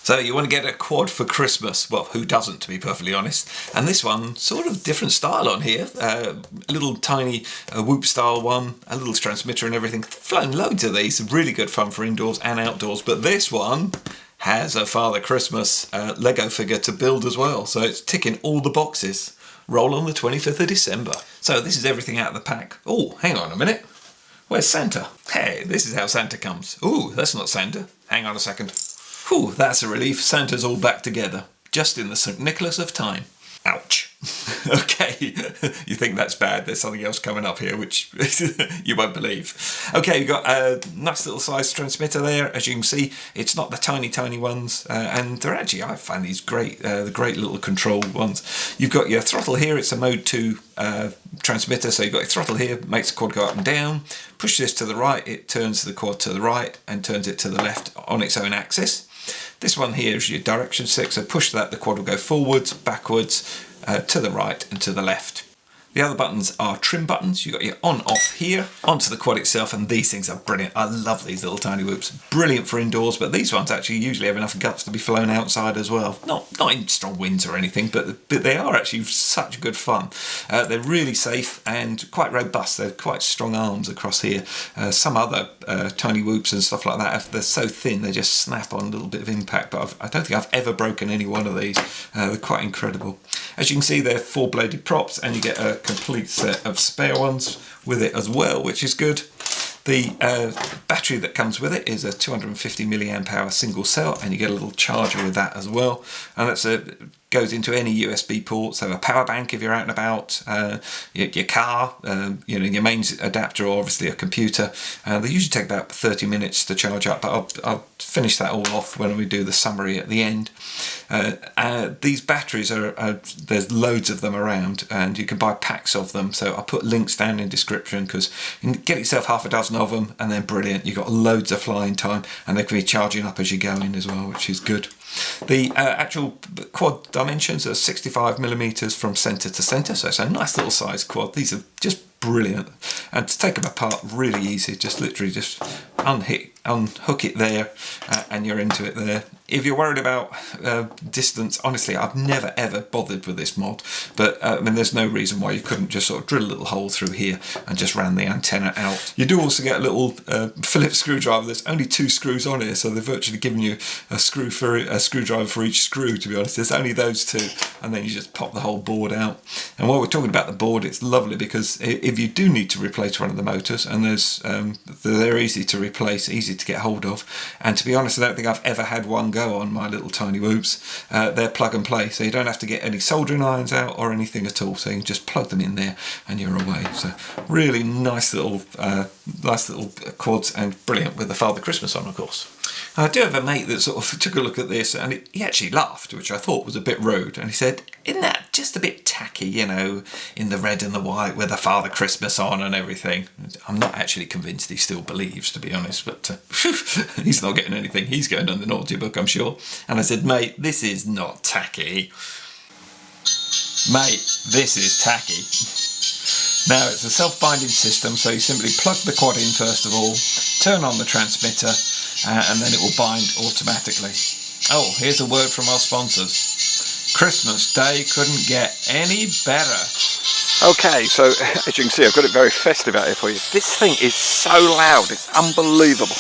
So you want to get a quad for Christmas? Well, who doesn't, to be perfectly honest? And this one, sort of different style on here. A little tiny whoop style one, a little transmitter and everything. Flown loads of these, really good fun for indoors and outdoors. But this one has a Father Christmas Lego figure to build as well. So it's ticking all the boxes. Roll on the 25th of December. So this is everything out of the pack. Oh, hang on a minute. Where's Santa? Hey, this is how Santa comes. Ooh, that's not Santa. Hang on a second. Whew, that's a relief. Santa's all back together. Just in the St. Nicholas of time. Ouch. Okay, you think that's bad. There's something else coming up here which you won't believe. Okay, you've got a nice little size transmitter there. As you can see, it's not the tiny ones, and they're actually, I find these great, the great little controlled ones. You've got your throttle here. It's a mode 2 transmitter, so you've got your throttle here, makes the quad go up and down. Push this to the right, it turns the quad to the right and turns it to the left on its own axis. This one here is your direction stick, so push that, the quad will go forwards, backwards, to the right and to the left. The other buttons are trim buttons. You've got your on-off here, onto the quad itself, and these things are brilliant. I love these little tiny whoops. Brilliant for indoors, but these ones actually usually have enough guts to be flown outside as well. Not in strong winds or anything, but they are actually such good fun. They're really safe and quite robust. They're quite strong arms across here. Some other tiny whoops and stuff like that, they're so thin they just snap on a little bit of impact, but I don't think I've ever broken any one of these. They're quite incredible. As you can see, they're 4-bladed props, and you get a complete set of spare ones with it as well, which is good. The battery that comes with it is a 250 milliamp hour single cell, and you get a little charger with that as well. And that's goes into any USB port, so a power bank if you're out and about, your car, your mains adapter, or obviously a computer. They usually take about 30 minutes to charge up, but I'll finish that all off when we do the summary at the end. These batteries there's loads of them around, and you can buy packs of them, so I'll put links down in description, because you can get yourself half a dozen of them, and then brilliant, you've got loads of flying time, and they can be charging up as you go in as well, which is good. The actual quad dimensions are 65 millimeters from centre to centre, so it's a nice little size quad. These are just brilliant, and to take them apart really easy. Just literally just unhook it there, and you're into it there. If you're worried about distance, honestly, I've never ever bothered with this mod, but I mean, there's no reason why you couldn't just sort of drill a little hole through here and just ran the antenna out. You do also get a little Phillips screwdriver. There's only 2 screws on here, so they've virtually given you a screwdriver for each screw, to be honest. There's only those 2, and then you just pop the whole board out. And while we're talking about the board, it's lovely because if you do need to replace one of the motors, and they're easy to replace, easy to get hold of, and to be honest, I don't think I've ever had one go on my little tiny whoops. They're plug and play, so you don't have to get any soldering irons out or anything at all, so you can just plug them in there and you're away. So really nice little quads, and brilliant with the Father Christmas on, of course. I do have a mate that sort of took a look at this, and he actually laughed, which I thought was a bit rude, and he said, "Isn't that just a bit tacky, in the red and the white with the Father Christmas on and everything?" I'm not actually convinced he still believes, to be honest, but he's not getting anything. He's going on the naughty book, I'm sure. And I said, "Mate, this is not tacky. Mate, this is tacky." Now, it's a self-binding system, so you simply plug the quad in first of all, turn on the transmitter, and then it will bind automatically. Oh, here's a word from our sponsors. Christmas Day couldn't get any better. Okay, so as you can see, I've got it very festive out here for you. This thing is so loud, it's unbelievable.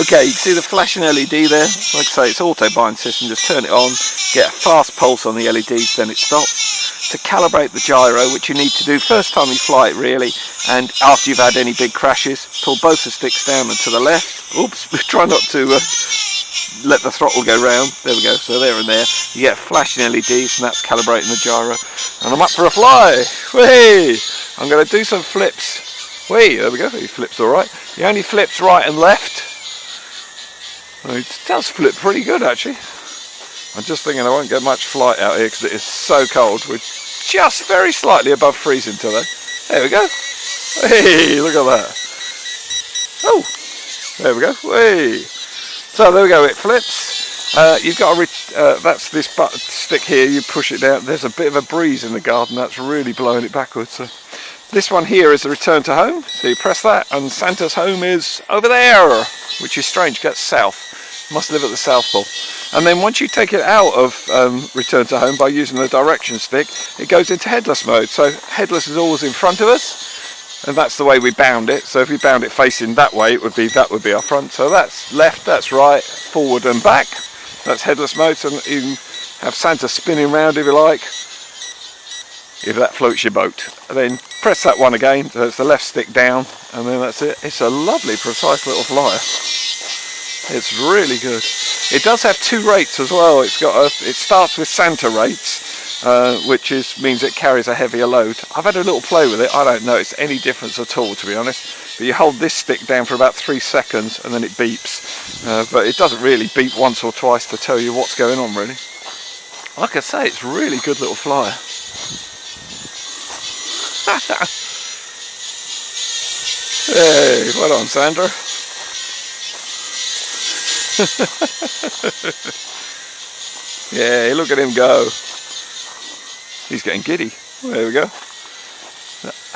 Okay, you can see the flashing LED there. Like I say, it's auto-bind system. Just turn it on, get a fast pulse on the LEDs, then it stops. To calibrate the gyro, which you need to do first time you fly it really, and after you've had any big crashes, pull both the sticks down and to the left. Oops, try not to let the throttle go round. There we go, so there and there. You get flashing LEDs, and that's calibrating the gyro. And I'm up for a fly. Whee! I'm going to do some flips. Whee! There we go, he flips alright. He only flips right and left. Well, it does flip pretty good actually. I'm just thinking I won't get much flight out here because it is so cold. We're just very slightly above freezing today. There we go. Hey, look at that. Oh, there we go. Hey. So there we go, it flips. You've got to, that's this button stick here, you push it down. There's a bit of a breeze in the garden, that's really blowing it backwards. So this one here is the return to home. So you press that and Santa's home is over there, which is strange, that's south. Must live at the South Pole. And then once you take it out of return to home by using the direction stick, it goes into headless mode. So headless is always in front of us, and that's the way we bound it. So if we bound it facing that way, that would be our front. So that's left, that's right, forward and back. That's headless mode. So you can have Santa spinning round if you like, if that floats your boat. And then press that one again, so it's the left stick down, and then that's it. It's a lovely, precise little flyer. It's really good. It does have 2 rates as well. It starts with Santa rates, which means it carries a heavier load. I've had a little play with it. I don't notice any difference at all, to be honest. But you hold this stick down for about 3 seconds and then it beeps. But it doesn't really beep once or twice to tell you what's going on, really. Like I say, it's a really good little flyer. Hey, well done, Sandra. Yeah, look at him go. He's getting giddy. There we go.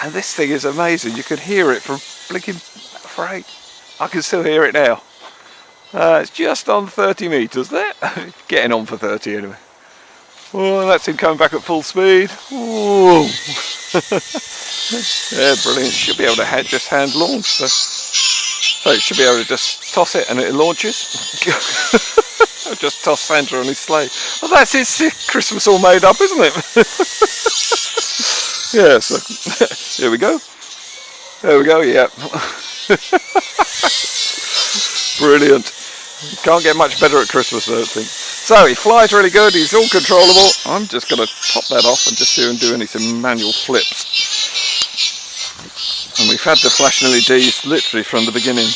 And this thing is amazing. You can hear it from blinking freight. I can still hear it now. It's just on 30 metres there. Getting on for 30 anyway. Oh, that's him coming back at full speed. Ooh. Yeah, brilliant. Should be able to just hand launch. So you should be able to just toss it and it launches. I'll just toss Santa on his sleigh. Well, that's his Christmas all made up, isn't it? Yeah, so here we go. There we go, yeah. Brilliant. You can't get much better at Christmas, I don't think. So he flies really good, he's all controllable. I'm just going to pop that off and just see him doing some manual flips. And we've had the flashing LEDs literally from the beginning.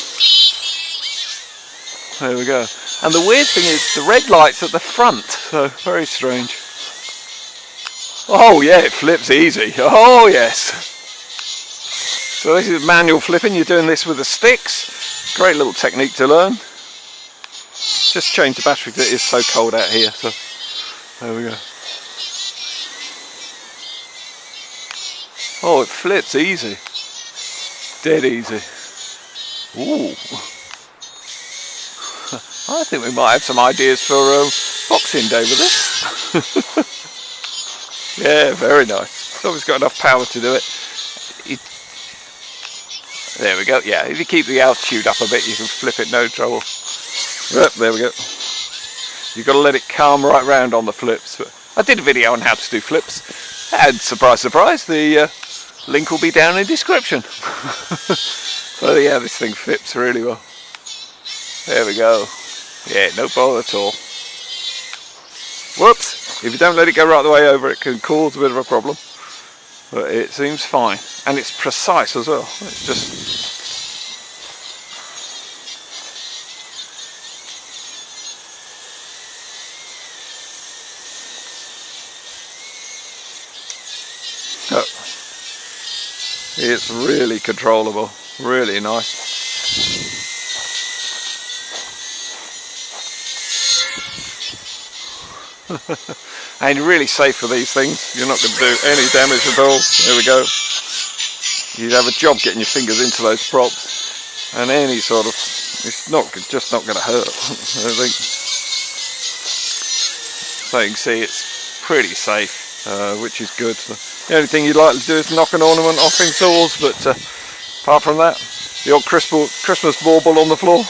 There we go. And the weird thing is the red light's at the front, so very strange. Oh yeah, it flips easy. Oh yes. So this is manual flipping. You're doing this with the sticks. Great little technique to learn. Just change the battery because it is so cold out here. So there we go. Oh, it flips easy. Dead easy. Ooh. I think we might have some ideas for Boxing Day with this. Yeah, very nice. It's always got enough power to do it. There we go. Yeah, if you keep the altitude up a bit, you can flip it no trouble. Yep, there we go. You've got to let it calm right round on the flips. But I did a video on how to do flips, and surprise, surprise, the link will be down in the description. So yeah, this thing flips really well. There we go. Yeah, no bother at all. Whoops! If you don't let it go right the way over, it can cause a bit of a problem. But it seems fine. And it's precise as well. It's just... Oh. It's really controllable. Really nice. And really safe for these things. You're not going to do any damage at all. There we go. You'd have a job getting your fingers into those props, and any sort of, it's just not going to hurt. I think. So you can see it's pretty safe, which is good. So the only thing you'd like to do is knock an ornament off in saws, but apart from that, the old Christmas bauble on the floor.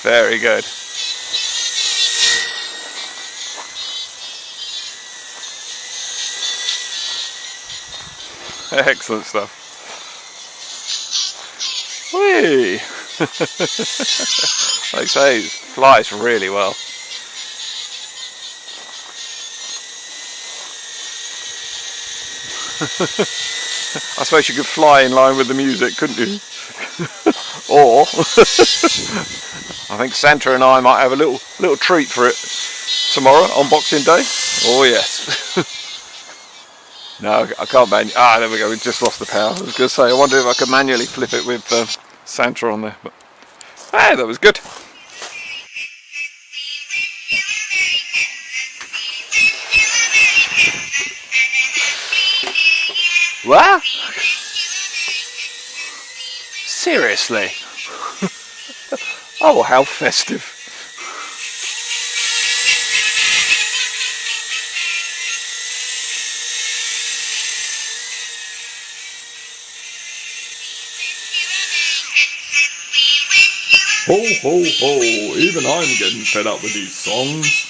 Very good. Excellent stuff. Whee! Like I say, it flies really well. I suppose you could fly in line with the music, couldn't you? Or I think Santa and I might have a little treat for it tomorrow on Boxing Day. Oh yes. No, I can't there we go, we just lost the power. I was going to say, I wonder if I could manually flip it with Santa on there. But hey, that was good. What? Seriously? Oh, how festive. Ho ho ho, even I'm getting fed up with these songs.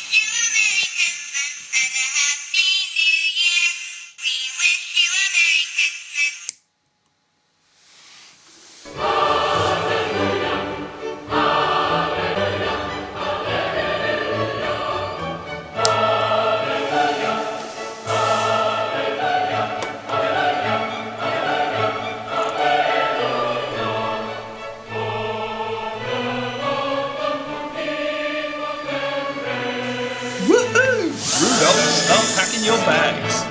Woohoo! Rudolph, start packing your bags.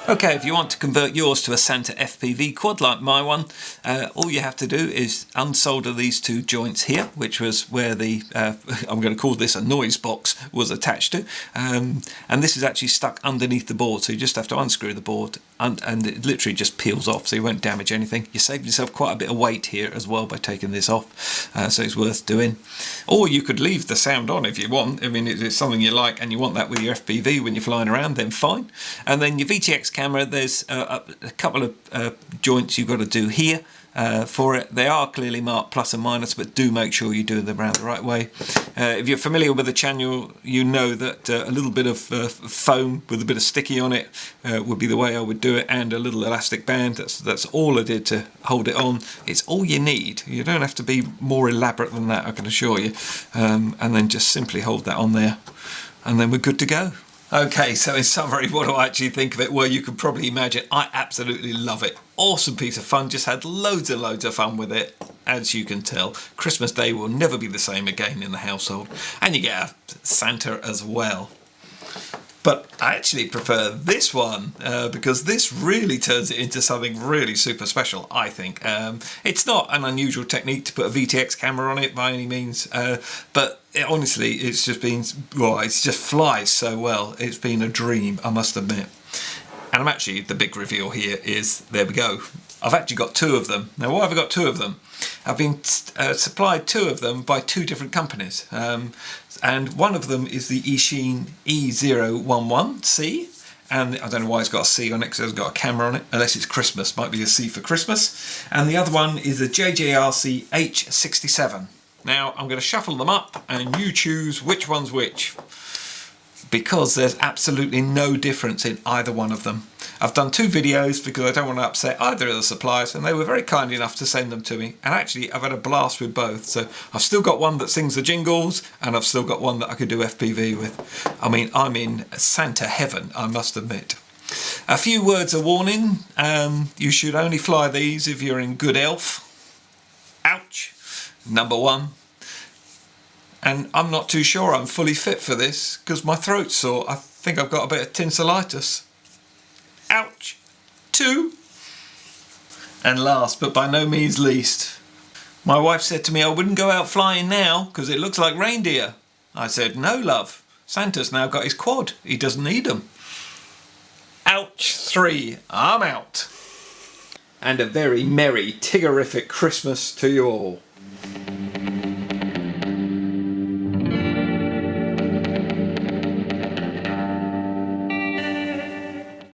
Okay, if you want to convert yours to a Santa FPV quad like my one, all you have to do is unsolder these two joints here, which was where the, I'm going to call this a noise box, was attached to. And this is actually stuck underneath the board, so you just have to unscrew the board and it literally just peels off, so you won't damage anything. You save yourself quite a bit of weight here as well by taking this off, so it's worth doing. Or you could leave the sound on if you want. I mean, if it's something you like and you want that with your FPV when you're flying around, then fine. And then your VTX camera, there's a couple of joints you've got to do here for it. They are clearly marked plus and minus, but do make sure you do them around the right way. If you're familiar with the channel, you know that a little bit of foam with a bit of sticky on it would be the way I would do it, and a little elastic band. That's all I did to hold it on. It's all you need. You don't have to be more elaborate than that, I can assure you. And then just simply hold that on there, and then we're good to go. Okay, so in summary, what do I actually think of it? Well, you can probably imagine I absolutely love it. Awesome piece of fun, just had loads and loads of fun with it. As you can tell, Christmas Day will never be the same again in the household. And you get a Santa as well. But I actually prefer this one because this really turns it into something really super special, I think. It's not an unusual technique to put a VTX camera on it by any means, but honestly, it's just been, well, it just flies so well. It's been a dream, I must admit. And I'm actually, the big reveal here is, there we go. I've actually got two of them. Now, why have I got two of them? I've been supplied two of them by two different companies. And one of them is the Eachine E011C. And I don't know why it's got a C on it, because it's got a camera on it, unless it's Christmas, might be a C for Christmas. And the other one is the JJRC H67. Now, I'm going to shuffle them up and you choose which one's which, because there's absolutely no difference in either one of them. I've done two videos because I don't want to upset either of the suppliers, and they were very kind enough to send them to me. And actually, I've had a blast with both. So I've still got one that sings the jingles, and I've still got one that I could do FPV with. I mean, I'm in Santa heaven, I must admit. A few words of warning. You should only fly these if you're in good health. Ouch. Number one. And I'm not too sure I'm fully fit for this because my throat's sore. I think I've got a bit of tonsillitis. Ouch. 2. And last but by no means least, my wife said to me I wouldn't go out flying now because it looks like reindeer. I said, no love, Santa's now got his quad, he doesn't need them. Ouch. 3, I'm out. And a very merry, tiggerific Christmas to you all.